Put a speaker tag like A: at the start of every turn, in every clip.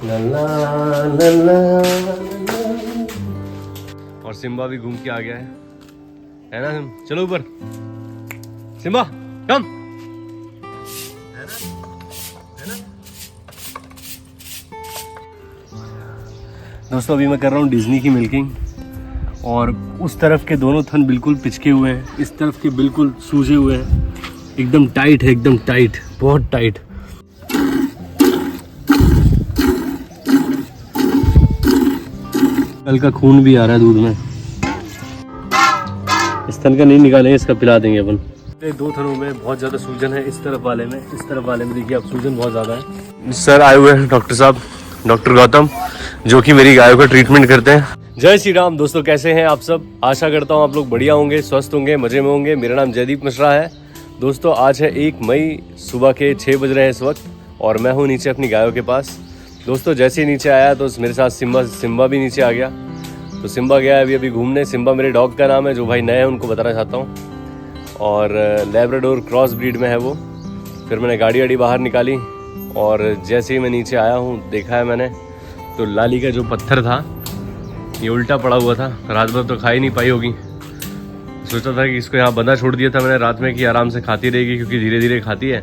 A: ला ला ला ला ला। और सिम्बा भी घूम के आ गया है ना? चलो ऊपर सिम्बा, कम। दोस्तों अभी मैं कर रहा हूँ डिज्नी की मिल्किंग, और उस तरफ के दोनों थन बिल्कुल पिचके हुए हैं, इस तरफ के बिल्कुल सूजे हुए हैं, एकदम टाइट है, एकदम टाइट, बहुत टाइट। कल का खून भी आ रहा है दूध में। इस थन का नहीं निकालेंगे, इसका पिला देंगे अपन। दो थनों में बहुत ज़्यादा सूजन है, इस तरफ वाले में, इस तरफ वाले में देखिए आप सूजन बहुत ज़्यादा है। सर आए हुए हैं डॉक्टर साहब, डॉक्टर गौतम, जो कि मेरी गायों का ट्रीटमेंट करते हैं। जय श्री राम दोस्तों, कैसे हैं आप सब? आशा करता हूँ आप लोग बढ़िया होंगे, स्वस्थ होंगे, मजे में होंगे। मेरा नाम जयदीप मिश्रा है। दोस्तों आज है 1 मई, सुबह के 6 बज रहे हैं इस वक्त, और मैं हूँ नीचे अपनी गायों के पास। दोस्तों जैसे ही नीचे आया तो मेरे साथ सिम्बा भी नीचे आ गया। तो सिम्बा गया है अभी घूमने। सिम्बा मेरे डॉग का नाम है, जो भाई नए हैं उनको बताना चाहता हूँ, और लैब्राडोर क्रॉस ब्रीड में है वो। फिर मैंने गाड़ी बाहर निकाली, और जैसे ही मैं नीचे आया हूँ देखा है मैंने तो लाली का जो पत्थर था ये उल्टा पड़ा हुआ था। रात भर तो खा ही नहीं पाई होगी। सोचा था कि इसको यहाँ बंधा छोड़ दिया था मैंने रात में कि आराम से खाती रहेगी, क्योंकि धीरे धीरे खाती है।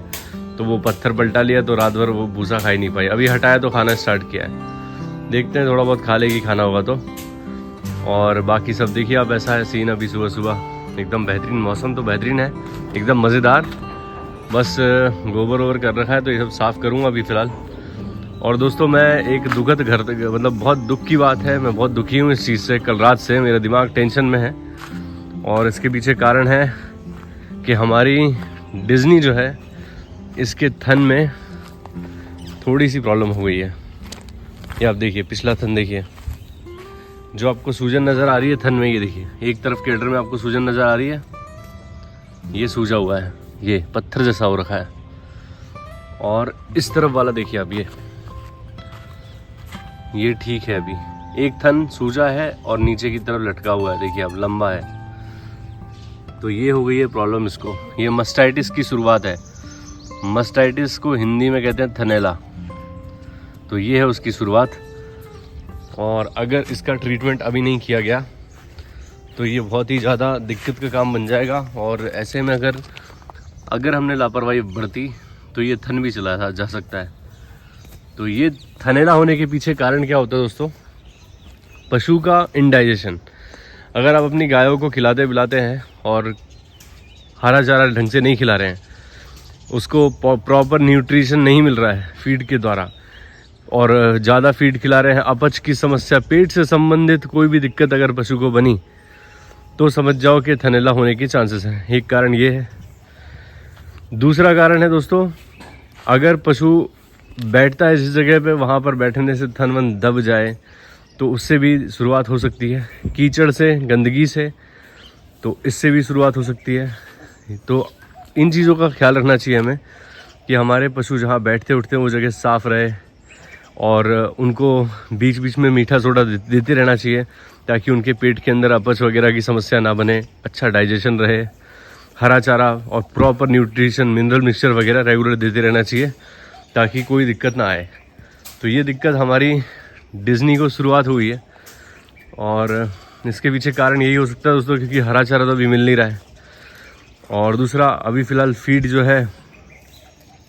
A: तो वो पत्थर पलटा लिया तो रात भर वो भूसा खा ही नहीं पाई। अभी हटाया तो खाना स्टार्ट किया है, देखते हैं थोड़ा बहुत खा लेगी खाना होगा तो। और बाकी सब देखिए आप, ऐसा है सीन अभी सुबह सुबह, एकदम बेहतरीन मौसम तो बेहतरीन है, एकदम मज़ेदार। बस गोबर वोबर कर रखा है तो ये सब साफ़ करूँगा अभी फ़िलहाल। और दोस्तों मैं एक दुखद मतलब बहुत दुख की बात है, मैं बहुत दुखी हूँ इस चीज़ से। कल रात से मेरा दिमाग टेंशन में है, और इसके पीछे कारण है कि हमारी डिज्नी जो है इसके थन में थोड़ी सी प्रॉब्लम हो गई है। ये आप देखिए, पिछला थन देखिए, जो आपको सूजन नज़र आ रही है थन में, ये देखिए एक तरफ के अडर में आपको सूजन नज़र आ रही है, ये सूजा हुआ है, ये पत्थर जैसा हो रखा है। और इस तरफ वाला देखिए आप, ये ठीक है। अभी एक थन सूजा है और नीचे की तरफ लटका हुआ है, देखिए अब लंबा है। तो ये हो गई है प्रॉब्लम इसको। ये मस्टाइटिस की शुरुआत है। मस्टाइटिस को हिंदी में कहते हैं थनैला। तो ये है उसकी शुरुआत, और अगर इसका ट्रीटमेंट अभी नहीं किया गया तो ये बहुत ही ज़्यादा दिक्कत का काम बन जाएगा। और ऐसे में अगर हमने लापरवाही बरती तो ये थन भी चला जा सकता है। तो ये थनैला होने के पीछे कारण क्या होता है दोस्तों? पशु का इंडाइजेशन। अगर आप अपनी गायों को खिलाते पिलाते हैं और हरा चारा ढंग से नहीं खिला रहे हैं, उसको प्रॉपर न्यूट्रिशन नहीं मिल रहा है फीड के द्वारा, और ज़्यादा फीड खिला रहे हैं, अपच की समस्या, पेट से संबंधित कोई भी दिक्कत अगर पशु को बनी तो समझ जाओ कि थनैला होने के चांसेस हैं। एक कारण ये है। दूसरा कारण है दोस्तों, अगर पशु बैठता है जिस जगह पे, वहाँ पर बैठने से थन वन दब जाए तो उससे भी शुरुआत हो सकती है। कीचड़ से, गंदगी से, तो इससे भी शुरुआत हो सकती है। तो इन चीज़ों का ख्याल रखना चाहिए हमें कि हमारे पशु जहाँ बैठते उठते हैं वो जगह साफ़ रहे, और उनको बीच बीच में मीठा सोडा देते रहना चाहिए, ताकि उनके पेट के अंदर अपच वगैरह की समस्या ना बने, अच्छा डाइजेशन रहे। हरा चारा और प्रॉपर न्यूट्रिशन, मिनरल मिक्सचर वगैरह रेगुलर देते रहना चाहिए, ताकि कोई दिक्कत ना आए। तो ये दिक्कत हमारी डिज्नी को शुरुआत हुई है, और इसके पीछे कारण यही हो सकता है दोस्तों, क्योंकि हरा चारा तो अभी मिल नहीं रहा है। और दूसरा, अभी फ़िलहाल फीड जो है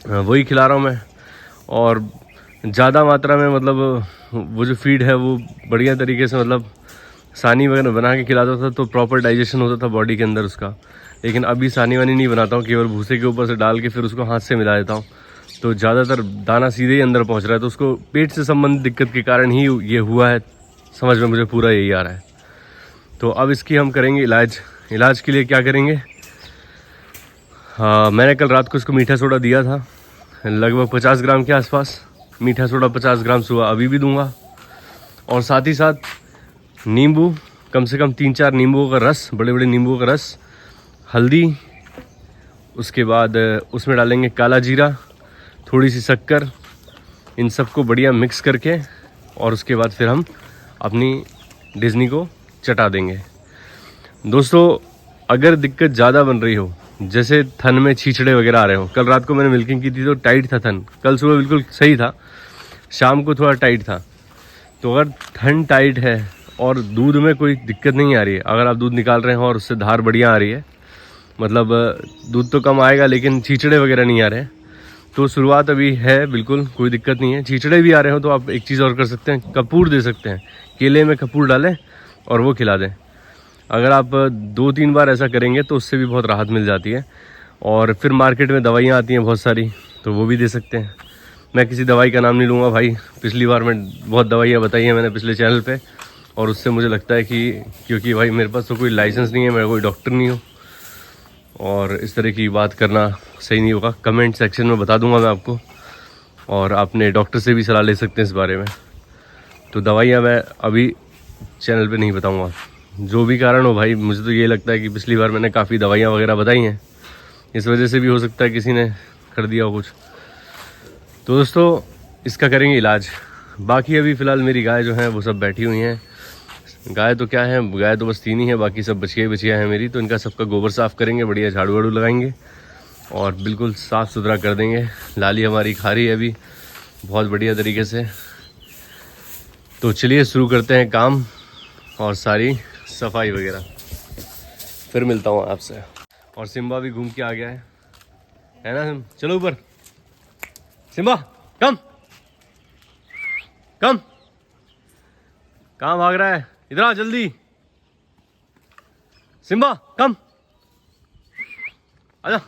A: वही खिला रहा हूँ मैं, और ज़्यादा मात्रा में, मतलब वो जो फीड है वो बढ़िया तरीके से, मतलब सानी वगैरह बना के खिलाता था तो प्रॉपर डाइजेशन होता था बॉडी के अंदर उसका। लेकिन अभी सानी वानी नहीं बनाता हूँ, केवल भूसे के ऊपर से डाल के फिर उसको हाथ से मिला देता हूँ। तो ज़्यादातर दाना सीधे ही अंदर पहुँच रहा है, तो उसको पेट से संबंधित दिक्कत के कारण ही ये हुआ है, समझ में मुझे पूरा यही आ रहा है। तो अब इसकी हम करेंगे इलाज। इलाज के लिए क्या करेंगे? हाँ, मैंने कल रात को इसको मीठा सोडा दिया था, लगभग 50 ग्राम के आसपास मीठा सोडा, 50 ग्राम सुबह अभी भी दूंगा। और साथ ही साथ नींबू, कम से कम 3-4 नींबुओं का रस, बड़े बड़े नींबुओं का रस, हल्दी, उसके बाद उसमें डालेंगे काला जीरा, थोड़ी सी शक्कर, इन सबको बढ़िया मिक्स करके, और उसके बाद फिर हम अपनी डिज्नी को चटा देंगे। दोस्तों अगर दिक्कत ज़्यादा बन रही हो, जैसे थन में छींचड़े वगैरह आ रहे हो, कल रात को मैंने मिल्किंग की थी तो टाइट था थन, कल सुबह बिल्कुल सही था, शाम को थोड़ा टाइट था। तो अगर थन टाइट है और दूध में कोई दिक्कत नहीं आ रही है, अगर आप दूध निकाल रहे हैं और उससे धार बढ़िया आ रही है, मतलब दूध तो कम आएगा लेकिन छींचड़े वगैरह नहीं आ रहे हैं, तो शुरुआत अभी है, बिल्कुल कोई दिक्कत नहीं है। छींचड़े भी आ रहे हो तो आप एक चीज़ और कर सकते हैं, कपूर दे सकते हैं, केले में कपूर डालें और वो खिला दें। अगर आप 2-3 बार ऐसा करेंगे तो उससे भी बहुत राहत मिल जाती है। और फिर मार्केट में दवाइयाँ आती हैं बहुत सारी, तो वो भी दे सकते हैं। मैं किसी दवाई का नाम नहीं लूँगा भाई, पिछली बार मैं बहुत दवाइयाँ बताई हैं मैंने पिछले चैनल पे, और उससे मुझे लगता है कि क्योंकि भाई मेरे पास तो कोई लाइसेंस नहीं है, मैं कोई डॉक्टर नहीं हूँ, और इस तरह की बात करना सही नहीं होगा। कमेंट सेक्शन में बता दूंगा मैं आपको, और आपने डॉक्टर से भी सलाह ले सकते हैं इस बारे में। तो दवाइयाँ मैं अभी चैनल पे नहीं बताऊंगा, जो भी कारण हो भाई। मुझे तो ये लगता है कि पिछली बार मैंने काफ़ी दवाइयाँ वगैरह बताई हैं, इस वजह से भी हो सकता है किसी ने कर दिया हो कुछ। तो दोस्तों इसका करेंगे इलाज। बाकी अभी फ़िलहाल मेरी गाय जो हैं वो सब बैठी हुई हैं। गाय तो क्या है, गाय तो बस 3 ही है, बाकी सब बछिया हैं मेरी। तो इनका सबका गोबर साफ़ करेंगे, बढ़िया झाड़ू वाड़ू लगाएंगे और बिल्कुल साफ़ सुथरा कर देंगे। लाली हमारी खा रही है अभी बहुत बढ़िया तरीके से। तो चलिए शुरू करते हैं काम और सारी सफाई वगैरह, फिर मिलता हूँ आपसे। और सिम्बा भी घूम के आ गया है ना। चलो ऊपर, सिम्बा कम कम, कहाँ भाग रहा है, इधर आ जल्दी। सिम्बा कम, आजा।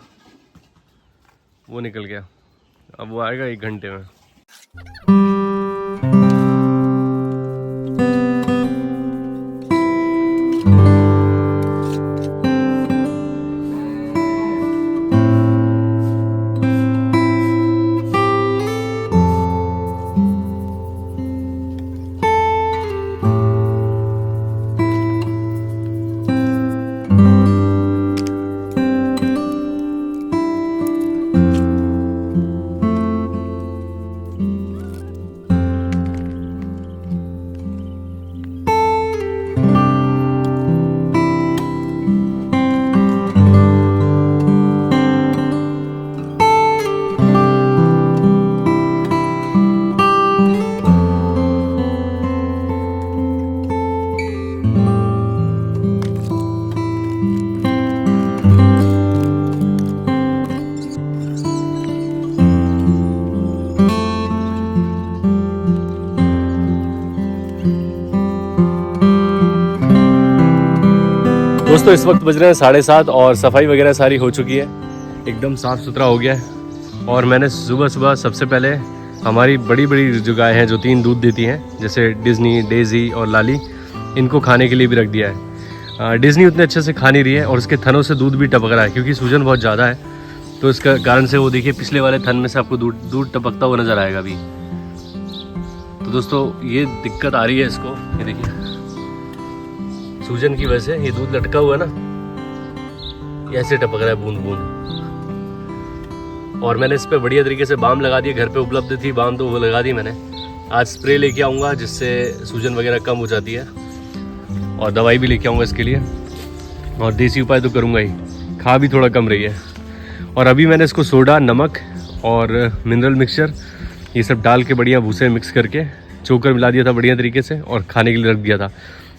A: वो निकल गया, अब वो आएगा 1 घंटे में। दोस्तों इस वक्त बज रहे हैं 7:30 और सफाई वगैरह सारी हो चुकी है, एकदम साफ़ सुथरा हो गया है। और मैंने सुबह सुबह सबसे पहले हमारी बड़ी बड़ी जो गाय हैं जो 3 दूध देती हैं, जैसे डिज़नी, डेज़ी और लाली, इनको खाने के लिए भी रख दिया है। डिज़नी उतने अच्छे से खा नहीं रही है और उसके थनों से दूध भी टपक रहा है क्योंकि सूजन बहुत ज़्यादा है, तो इसका कारण से वो देखिए पिछले वाले थन में से आपको दूध टपकता हुआ नज़र आएगा अभी। तो दोस्तों ये दिक्कत आ रही है इसको, ये देखिए सूजन की वजह से ये दूध लटका हुआ है ना, ये ऐसे टपक रहा है बूंद बूंद। और मैंने इस पे बढ़िया तरीके से बाम लगा दिया, घर पे उपलब्ध थी बाम तो वो लगा दी मैंने। आज स्प्रे लेके आऊँगा जिससे सूजन वगैरह कम हो जाती है, और दवाई भी लेके आऊँगा इसके लिए, और देसी उपाय तो करूँगा ही। खा भी थोड़ा कम रही है। और अभी मैंने इसको सोडा, नमक और मिनरल मिक्सचर ये सब डाल के बढ़िया भूसे मिक्स करके चोकर मिला दिया था बढ़िया तरीके से और खाने के लिए रख दिया था।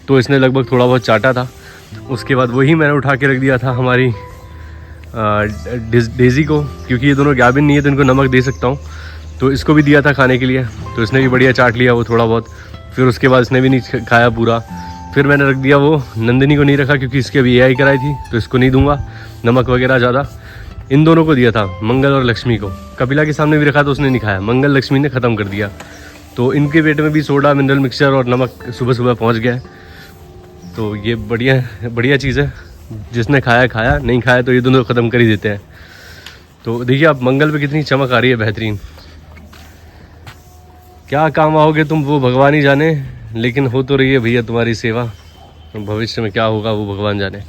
A: तो इसने लगभग थोड़ा बहुत चाटा था। उसके बाद वही मैंने उठा के रख दिया था हमारी डेज़ी को, क्योंकि ये दोनों गाभिन नहीं है तो इनको नमक दे सकता हूँ, तो इसको भी दिया था खाने के लिए। तो इसने भी बढ़िया चाट लिया वो थोड़ा बहुत। फिर उसके बाद इसने भी नहीं खाया पूरा। फिर मैंने रख दिया वो, नंदिनी को नहीं रखा क्योंकि इसकी अभी AI कराई थी, तो इसको नहीं दूंगा नमक वगैरह ज़्यादा। इन दोनों को दिया था, मंगल और लक्ष्मी को। कपिला के सामने भी रखा तो उसने नहीं खाया, मंगल लक्ष्मी ने ख़त्म कर दिया। तो इनके पेट में भी सोडा, मिनरल मिक्सचर और नमक सुबह सुबह पहुँच गया है। तो ये बढ़िया चीज़ है, जिसने खाया खाया, नहीं खाया तो ये दोनों ख़त्म कर ही देते हैं। तो देखिए आप मंगल पे कितनी चमक आ रही है, बेहतरीन। क्या काम आओगे तुम वो भगवान ही जाने, लेकिन हो तो रही है भैया तुम्हारी सेवा। भविष्य में क्या होगा वो भगवान जाने।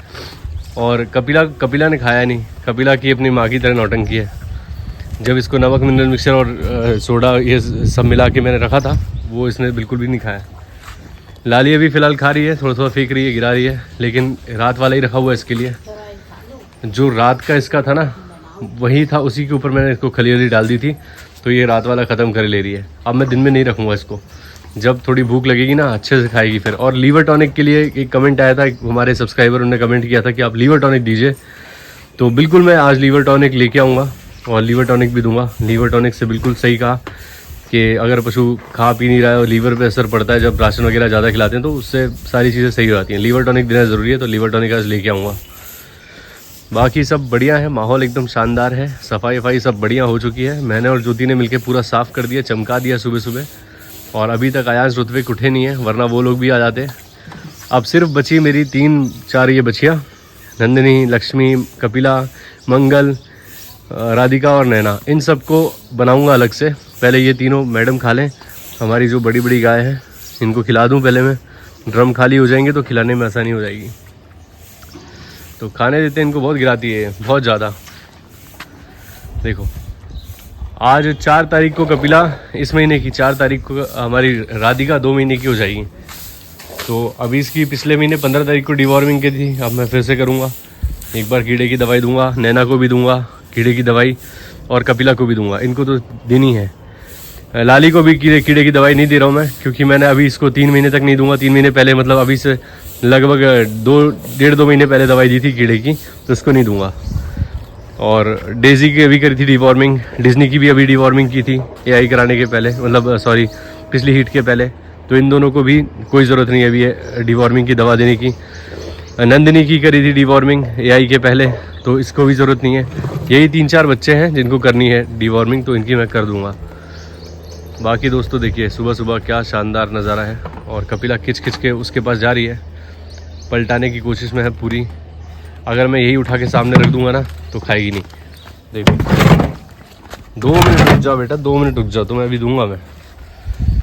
A: और कपिला ने खाया नहीं, कपिला की अपनी माँ की तरह नौटंकी है। जब इसको नमक, मिनरल मिक्सचर और सोडा ये सब मिला के मैंने रखा था, वो इसने बिल्कुल भी नहीं खाया। लाली अभी फ़िलहाल खा रही है, थोड़ा थोड़ा फेंक रही है, गिरा रही है, लेकिन रात वाला ही रखा हुआ है इसके लिए। जो रात का इसका था ना, वही था, उसी के ऊपर मैंने इसको खली डाल दी थी। तो तो ये रात वाला ख़त्म कर ले रही है। अब मैं दिन में नहीं रखूँगा इसको, जब थोड़ी भूख लगेगी ना अच्छे से खाएगी फिर। और लीवर टॉनिक के लिए एक कमेंट आया था, हमारे सब्सक्राइबर उन्होंने कमेंट किया था कि आप लीवर टॉनिक दीजिए, तो बिल्कुल मैं आज लीवर टॉनिक लेके आऊँगा और लीवर टॉनिक भी दूंगा। लीवर टॉनिक से बिल्कुल सही कहा कि अगर पशु खा पी नहीं रहा है और लीवर पे असर पड़ता है जब राशन वगैरह ज़्यादा खिलाते हैं, तो उससे सारी चीज़ें सही हो जाती हैं। लीवर टॉनिक देना ज़रूरी है, तो लीवर टॉनिक आज लेके आऊँगा। बाकी सब बढ़िया है, माहौल एकदम शानदार है, सफाई वफाई सब बढ़िया हो चुकी है। मैंने और ज्योति ने मिलकर पूरा साफ़ कर दिया, चमका दिया सुबह सुबह। और अभी तक आयांश ऋत्विक उठे नहीं है, वरना वो लोग भी आ जाते। अब सिर्फ बची मेरी 3-4 ये बचियाँ, नंदिनी, लक्ष्मी, कपिला, मंगल, राधिका और नैना। इन सबको बनाऊंगा अलग से। पहले ये तीनों मैडम खा लें, हमारी जो बड़ी बड़ी गाय है इनको खिला दूं पहले मैं। ड्रम खाली हो जाएंगे तो खिलाने में आसानी हो जाएगी। तो खाने देते हैं इनको, बहुत गिराती है बहुत ज़्यादा। देखो आज 4 तारीख को कपिला, इस महीने की 4 तारीख को हमारी राधिका 2 महीने की हो जाएगी। तो अभी इसकी पिछले महीने 15 तारीख को डिवॉर्मिंग की थी। अब मैं फिर से करूँगा, एक बार कीड़े की दवाई दूंगा, नैना को भी दूंगा कीड़े की दवाई और कपिला को भी दूंगा। इनको तो देनी है। लाली को भी कीड़े की दवाई नहीं दे रहा हूँ मैं, क्योंकि मैंने अभी इसको 3 महीने तक नहीं दूंगा। 3 महीने पहले, मतलब अभी से लगभग 1.5-2 महीने पहले दवाई दी थी कीड़े की, तो इसको नहीं दूंगा। और डेजी की अभी करी थी डिवॉर्मिंग, डिज्नी की भी अभी डिवॉर्मिंग की थी AI कराने के पहले, मतलब सॉरी पिछली हीट के पहले। तो इन दोनों को भी कोई ज़रूरत नहीं है अभी डिवॉर्मिंग की दवा देने की। नंदिनी की करी थी डिवॉर्मिंग AI के पहले, तो इसको भी ज़रूरत नहीं है। यही 3-4 बच्चे हैं जिनको करनी है डिवॉर्मिंग, तो इनकी मैं कर दूंगा। बाकी दोस्तों देखिए सुबह सुबह क्या शानदार नज़ारा है। और कपिला खिंच खिंच के उसके पास जा रही है, पलटाने की कोशिश में है पूरी। अगर मैं यही उठा के सामने रख दूंगा ना तो खाएगी नहीं। देखो 2 मिनट रुक जाओ बेटा, 2 मिनट रुक जाओ, तो मैं अभी दूंगा मैं।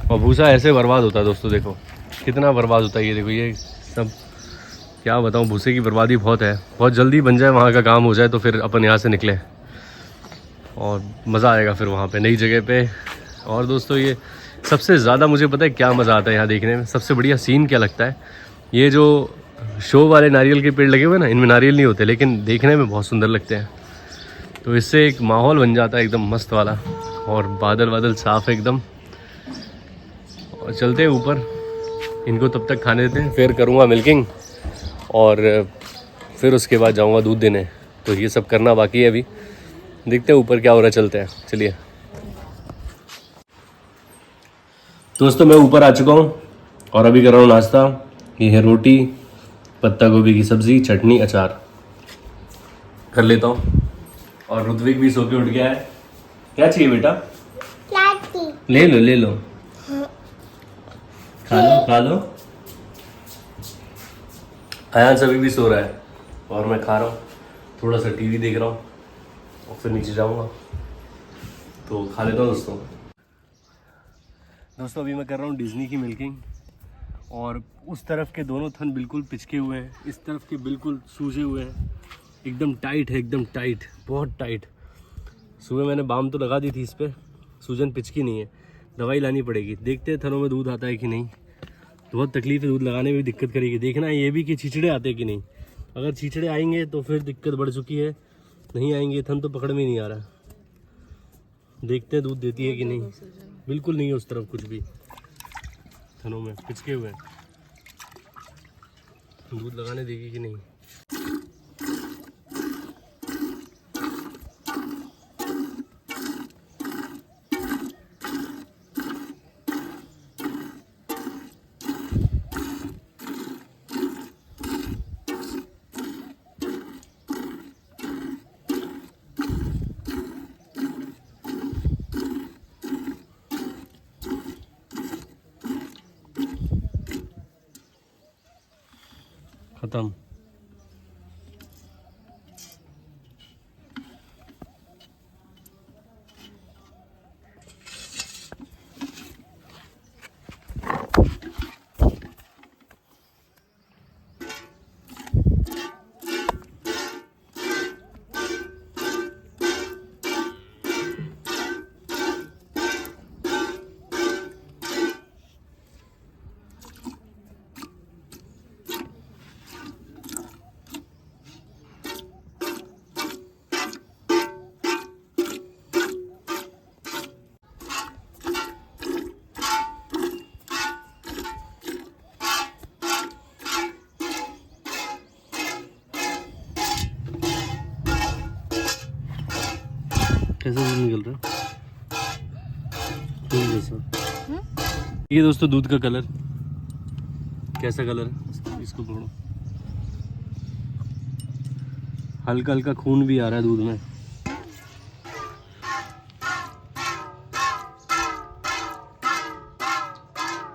A: और भूसा ऐसे बर्बाद होता है दोस्तों, देखो कितना बर्बाद होता है। ये देखो ये सब क्या बताऊँ, भूसे की बर्बादी बहुत है। बहुत जल्दी बन जाए, वहाँ का काम हो जाए, तो फिर अपन यहाँ से निकले और मज़ा आएगा फिर वहाँ पे नई जगह पे। और दोस्तों ये सबसे ज़्यादा मुझे पता है क्या मज़ा आता है यहाँ देखने में, सबसे बढ़िया सीन क्या लगता है, ये जो शो वाले नारियल के पेड़ लगे हुए ना, इनमें नारियल नहीं होते लेकिन देखने में बहुत सुंदर लगते हैं। तो इससे एक माहौल बन जाता है एकदम मस्त वाला। और बादल बादल साफ़ है एकदम। और चलते हैं ऊपर, इनको तब तक खाने देते हैं, फिर करूँगा मिल्किंग और फिर उसके बाद जाऊंगा दूध देने। तो ये सब करना बाकी है अभी, देखते हैं ऊपर क्या हो रहा है, चलते हैं चलिए। दोस्तों मैं ऊपर आ चुका हूँ और अभी कर रहा हूँ नाश्ता। ये है रोटी, पत्ता गोभी की सब्ज़ी, चटनी, अचार कर लेता हूँ। और ऋत्विक भी सो के उठ गया है। क्या चाहिए बेटा? ले लो ले लो, खा लो। आयान अभी भी सो रहा है और मैं खा रहा हूँ, थोड़ा सा टीवी देख रहा हूँ और फिर नीचे जाऊँगा। तो खा लेता हूँ दोस्तों अभी मैं कर रहा हूँ डिज्नी की मिल्किंग। और उस तरफ के दोनों थन बिल्कुल पिचके हुए हैं, इस तरफ के बिल्कुल सूजे हुए हैं, एकदम टाइट है, एकदम टाइट, बहुत टाइट। सुबह मैंने बाम तो लगा दी थी इस पर, सूजन पिचकी नहीं है, दवाई लानी पड़ेगी। देखते हैं थनों में दूध आता है कि नहीं। बहुत तकलीफ है, दूध लगाने में भी दिक्कत करेगी। देखना है ये भी कि छींचड़े आते हैं कि नहीं। अगर छींचड़े आएंगे तो फिर दिक्कत बढ़ चुकी है, नहीं आएंगे थन तो पकड़ में नहीं आ रहा। देखते हैं दूध देती है कि नहीं। बिल्कुल नहीं है उस तरफ कुछ भी, थनों में पिचके हुए हैं, दूध लगाने देगी कि नहीं। खत्म। ये दोस्तों दूध का कलर कैसा कलर है, इसको पकड़ो। हल्का हल्का खून भी आ रहा है दूध में।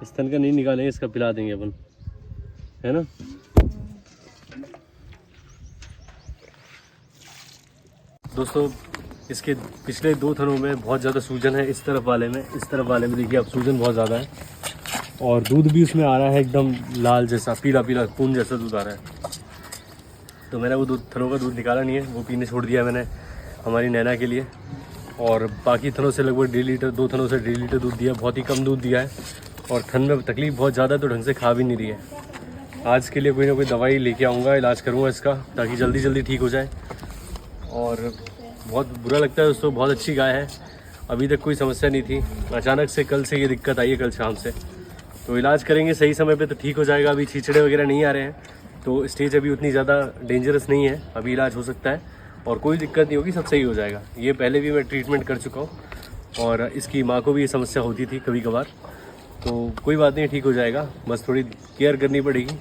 A: स्तन का नहीं निकालेंगे, इसका पिला देंगे अपन, है ना। दोस्तों इसके पिछले 2 थनों में बहुत ज़्यादा सूजन है, इस तरफ वाले में, इस तरफ वाले में देखिए अब सूजन बहुत ज़्यादा है, और दूध भी उसमें आ रहा है एकदम लाल जैसा, पीला पीला खून जैसा दूध आ रहा है। तो मैंने वो थनों का दूध निकाला नहीं है, वो पीने छोड़ दिया मैंने हमारी नैना के लिए। और बाकी थनों से लगभग 1.5 लीटर, 2 थनों से 1.5 लीटर दूध दिया, बहुत ही कम दूध दिया है। और थन में तकलीफ़ बहुत ज़्यादा है तो ढंग से खा भी नहीं रही है। आज के लिए कोई ना कोई दवाई लेके आऊँगा, इलाज करूँगा इसका, ताकि जल्दी जल्दी ठीक हो जाए। और बहुत बुरा लगता है दोस्तों, बहुत अच्छी गाय है, अभी तक कोई समस्या नहीं थी, अचानक से कल से ये दिक्कत आई है, कल शाम से। तो इलाज करेंगे सही समय पे तो ठीक हो जाएगा। अभी छींचड़े वगैरह नहीं आ रहे हैं, तो स्टेज अभी उतनी ज़्यादा डेंजरस नहीं है, अभी इलाज हो सकता है और कोई दिक्कत नहीं होगी, सब सही हो जाएगा। ये पहले भी मैं ट्रीटमेंट कर चुका हूँ और इसकी माँ को भी ये समस्या होती थी कभी कभार, तो कोई बात नहीं, ठीक हो जाएगा। बस थोड़ी केयर करनी पड़ेगी,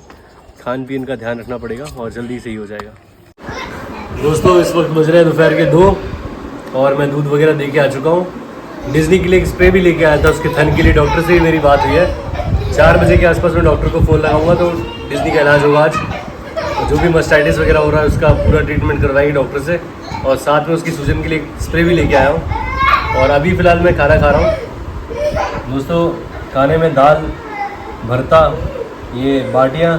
A: खान पीन का ध्यान रखना पड़ेगा और जल्दी सही हो जाएगा। दोस्तों इस वक्त बज रहे हैं दोपहर के 2 और मैं दूध वगैरह दे के आ चुका हूँ। डिज्नी के लिए एक स्प्रे भी लेके आया था उसके थन के लिए, डॉक्टर से भी मेरी बात हुई है। 4 बजे के आसपास मैं डॉक्टर को फ़ोन लगाऊंगा तो डिज्नी का इलाज होगा आज। जो भी मस्टाइटिस वगैरह हो रहा है उसका पूरा ट्रीटमेंट करवाएंगे डॉक्टर से, और साथ में उसकी सूजन के लिए स्प्रे भी लेके आया हूँ। और अभी फ़िलहाल मैं खाना खा रहा हूँ दोस्तों। खाने में दाल, भरता, ये बाटियाँ,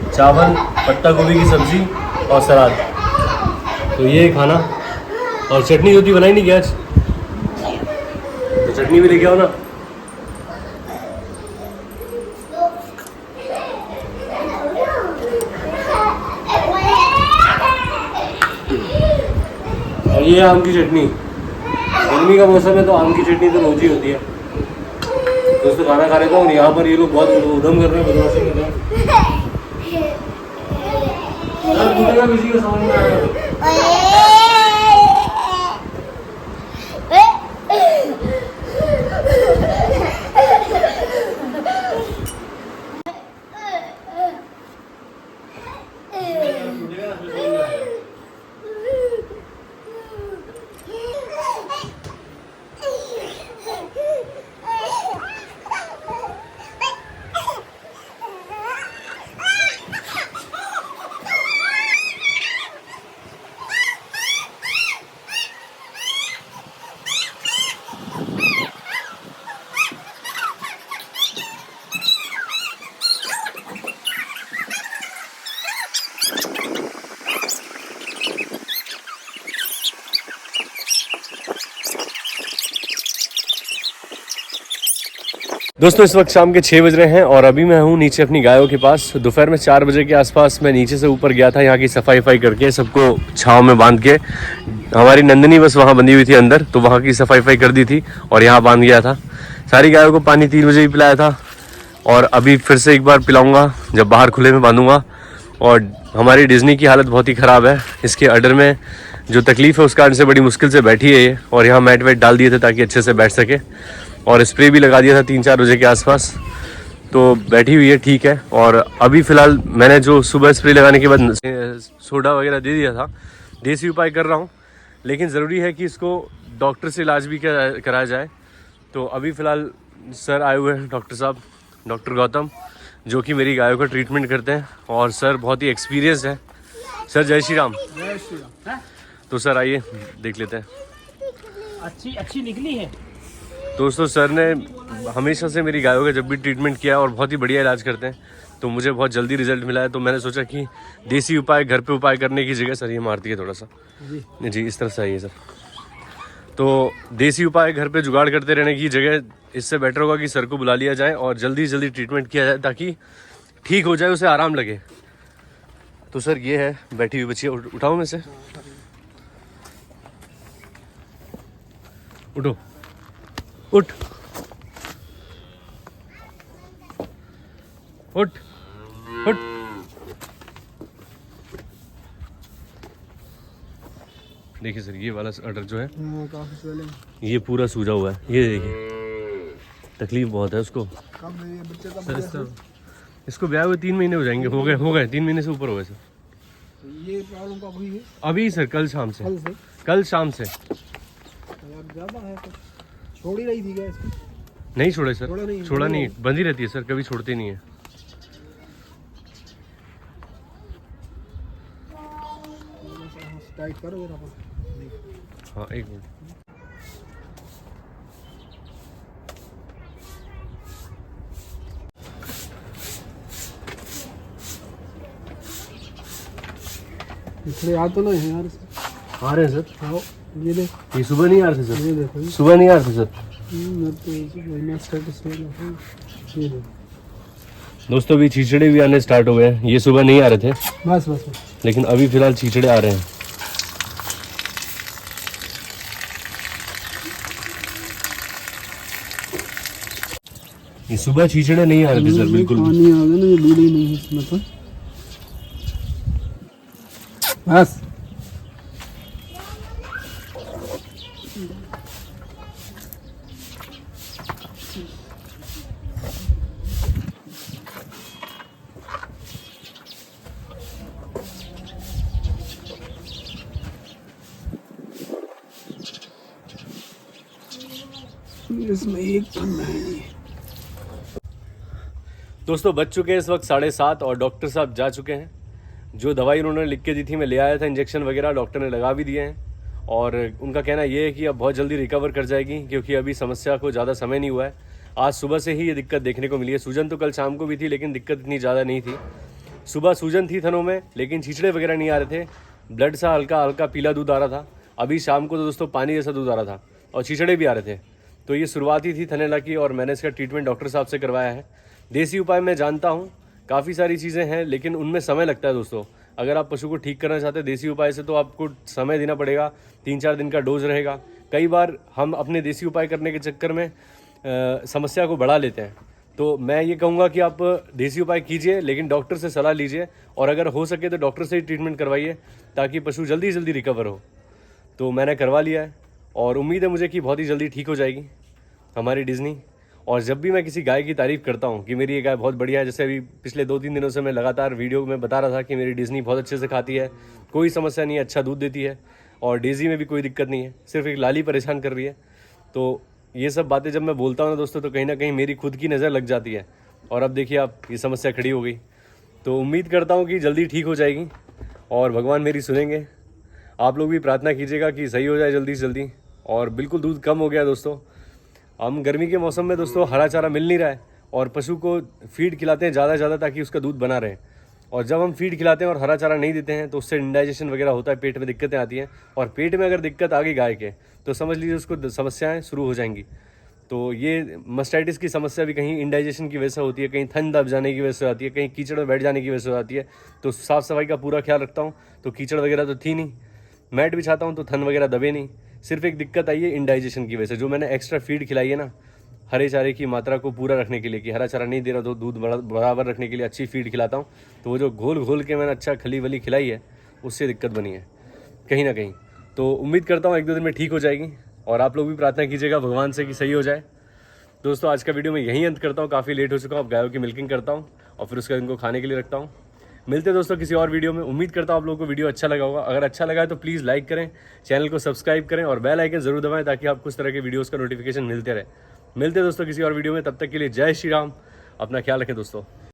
A: चावल, पत्ता गोभी की सब्ज़ी और सलाद, तो ये खाना। और चटनी होती बनाई नहीं क्या आज, तो चटनी भी लेके आओ ना। और ये आम की चटनी, गर्मी का मौसम है तो आम की चटनी तो रोज ही होती है। दोस्तों खाना खा लेता हूँ, यहाँ पर ये लोग बहुत उधम कर रहे हैं, बदमाशी कर रहे हैं। किसी को समझ में आएगा। दोस्तों इस वक्त शाम के 6 बज रहे हैं और अभी मैं हूँ नीचे अपनी गायों के पास। दोपहर में 4 बजे के आसपास मैं नीचे से ऊपर गया था, यहाँ की सफाई करके सबको छांव में बांध के। हमारी नंदनी बस वहाँ बंधी हुई थी अंदर, तो वहाँ की सफाई कर दी थी और यहाँ बांध गया था। सारी गायों को पानी 3 बजे ही पिलाया था और अभी फिर से एक बार पिलाऊंगा जब बाहर खुले में बांधूंगा। और हमारी डिज्नी की हालत बहुत ही ख़राब है, इसके अडर में जो तकलीफ़ है उस कारण से बड़ी मुश्किल से बैठी है ये। और यहाँ मैट वेट डाल दिए थे ताकि अच्छे से बैठ सके, और स्प्रे भी लगा दिया था 3-4 बजे के आसपास, तो बैठी हुई है, ठीक है। और अभी फ़िलहाल मैंने जो सुबह स्प्रे लगाने के बाद सोडा वगैरह दे दिया था, देसी उपाय कर रहा हूँ, लेकिन ज़रूरी है कि इसको डॉक्टर से इलाज भी कराया जाए। तो अभी फ़िलहाल सर आए हुए हैं, डॉक्टर साहब, डॉक्टर गौतम, जो कि मेरी गायों का ट्रीटमेंट करते हैं और सर बहुत ही एक्सपीरियंस है। सर जय श्री राम।
B: जय श्री राम।
A: तो सर आइए देख लेते हैं।
B: अच्छी निकली है
A: दोस्तों सर ने हमेशा से मेरी गायों का जब भी ट्रीटमेंट किया है और बहुत ही बढ़िया इलाज करते हैं, तो मुझे बहुत जल्दी रिजल्ट मिला है। तो मैंने सोचा कि देसी उपाय घर पे उपाय करने की जगह सर ये मारती है थोड़ा सा जी इस तरफ से आइए सर। तो देसी उपाय घर पे जुगाड़ करते रहने की जगह इससे बेटर होगा कि सर को बुला लिया जाए और जल्दी से जल्दी ट्रीटमेंट किया जाए ताकि ठीक हो जाए, उसे आराम लगे। तो सर ये है बैठी हुई बच्ची, उठाओ मैं से, उठो, उठ उठ उठ। देखिए सर ये वाला अडर जो है
B: काफी
A: ये पूरा सूजा हुआ है, ये देखिए तकलीफ बहुत है उसको।
C: कब ये बच्चे का
A: सर इसको ब्याह हुए 3 महीने हो जाएंगे, हो गए 3 महीने से ऊपर हो गए सर।
C: तो ये प्रॉब्लम कब हुई है?
A: अभी सर कल शाम से।
C: कल से?
A: कल शाम से।
C: तो यार ज़्यादा है तो छोड़ ही रही थी क्या इसकी?
A: नहीं छोड़े सर, छोड़ा नहीं,
C: नहीं।
A: बंदी रहती है सर, कभी छोड़ती नहीं है।
C: टाइट करो जरा।
A: हाँ एक मिनट।
C: पिछले आ तो नहीं यार।
A: आ रहे हैं सर।
C: आओ ये देख,
A: ये सुबह नहीं आ रहे थे सर,
C: ये देखो ये।
A: सुबह नहीं आ रहे थे सर।
C: मैं तो इसी स्टेटस में ये देखो।
A: दोस्तों अभी छींचड़े भी आने स्टार्ट हो गए हैं। ये सुबह नहीं आ रहे थे,
C: बस बस बस।
A: लेकिन अभी फिलहाल छींचड़े आ रहे हैं। ये सुबह छींचड़े नहीं आ रहे थे सर बिल्कुल भी।
C: पानी आ गया ना, ये दूध ही नहीं है इसमें तो। बस इसमें एक टन है।
A: दोस्तों बज चुके हैं इस वक्त 7:30 और डॉक्टर साहब जा चुके हैं। जो दवाई उन्होंने लिख के दी थी मैं ले आया था, इंजेक्शन वगैरह डॉक्टर ने लगा भी दिए हैं। और उनका कहना ये है कि अब बहुत जल्दी रिकवर कर जाएगी, क्योंकि अभी समस्या को ज़्यादा समय नहीं हुआ है। आज सुबह से ही ये दिक्कत देखने को मिली है। सूजन तो कल शाम को भी थी, लेकिन दिक्कत इतनी ज़्यादा नहीं थी। सुबह सूजन थी थनों में, लेकिन छींचड़े वगैरह नहीं आ रहे थे। ब्लड सा हल्का हल्का पीला दूध आ रहा था। अभी शाम को तो दोस्तों पानी जैसा दूध आ रहा था और छींचड़े भी आ रहे थे। तो ये शुरुआती थी थनेला की, और मैंने इसका ट्रीटमेंट डॉक्टर साहब से करवाया है। देसी उपाय मैं जानता हूँ, काफ़ी सारी चीज़ें हैं, लेकिन उनमें समय लगता है दोस्तों। अगर आप पशु को ठीक करना चाहते हैं देसी उपाय से, तो आपको समय देना पड़ेगा। 3-4 दिन का डोज रहेगा। कई बार हम अपने देसी उपाय करने के चक्कर में समस्या को बढ़ा लेते हैं। तो मैं ये कहूँगा कि आप देसी उपाय कीजिए, लेकिन डॉक्टर से सलाह लीजिए, और अगर हो सके तो डॉक्टर से ही ट्रीटमेंट करवाइए, ताकि पशु जल्दी जल्दी रिकवर हो। तो मैंने करवा लिया है, और उम्मीद है मुझे कि बहुत ही जल्दी ठीक हो जाएगी हमारी डिज़नी। और जब भी मैं किसी गाय की तारीफ़ करता हूँ कि मेरी ये गाय बहुत बढ़िया है, जैसे अभी पिछले 2-3 दिनों से मैं लगातार वीडियो में बता रहा था कि मेरी डिज़नी बहुत अच्छे से खाती है, कोई समस्या नहीं है, अच्छा दूध देती है, और डेज़ी में भी कोई दिक्कत नहीं है, सिर्फ एक लाली परेशान कर रही है। तो ये सब बातें जब मैं बोलता हूँ ना दोस्तों, तो कहीं ना कहीं मेरी खुद की नज़र लग जाती है। और अब देखिए आप, ये समस्या खड़ी हो गई। तो उम्मीद करता हूँ कि जल्दी ठीक हो जाएगी, और भगवान मेरी सुनेंगे। आप लोग भी प्रार्थना कीजिएगा कि सही हो जाए जल्दी से जल्दी। और बिल्कुल दूध कम हो गया दोस्तों। हम गर्मी के मौसम में दोस्तों हरा चारा मिल नहीं रहा है, और पशु को फीड खिलाते हैं ज़्यादा से ज़्यादा, ताकि उसका दूध बना रहे। और जब हम फीड खिलाते हैं और हरा चारा नहीं देते हैं, तो उससे इंडाइजेशन वगैरह होता है, पेट में दिक्कतें आती हैं। और पेट में अगर दिक्कत आ गई गाय के, तो समझ लीजिए उसको समस्याएं शुरू हो जाएंगी। तो ये मस्टाइटिस की समस्या भी कहीं इंडाइजेशन की वजह से होती है, कहीं थन दब जाने की वजह से आती है, कहीं कीचड़ में बैठ जाने की वजह से आती है। तो साफ़ सफाई का पूरा ख्याल रखता हूँ, तो कीचड़ वगैरह तो थी नहीं। मैट बिछाता हूँ तो थन वगैरह दबे नहीं। सिर्फ एक दिक्कत आई है इंडाइजेशन की वजह से, जो मैंने एक्स्ट्रा फीड खिलाई है ना, हरे चारे की मात्रा को पूरा रखने के लिए, कि हरा चारा नहीं दे रहा तो दूध बराबर रखने के लिए अच्छी फीड खिलाता हूँ। तो वो जो घोल के मैंने अच्छा खली वली खिलाई है, उससे दिक्कत बनी है कहीं ना कहीं। तो उम्मीद करता हूँ 1-2 दिन में ठीक हो जाएगी, और आप लोग भी प्रार्थना कीजिएगा भगवान से कि सही हो जाए। दोस्तों आज का वीडियो मैं यहीं अंत करता हूँ, काफ़ी लेट हो चुका हूँ। अब गायों की मिल्किंग करता हूँ, और फिर उसका इनको खाने के लिए रखता हूँ। मिलते हैं दोस्तों किसी और वीडियो में। उम्मीद करता हूँ आप लोगों को वीडियो अच्छा लगा होगा। अगर अच्छा लगा है तो प्लीज़ लाइक करें, चैनल को सब्सक्राइब करें, और बेल आइकन जरूर दबाएं, ताकि आपको इस तरह के वीडियोस का नोटिफिकेशन मिलते रहे। मिलते हैं दोस्तों किसी और वीडियो में, तब तक के लिए जय श्री राम। अपना ख्याल रखें दोस्तों।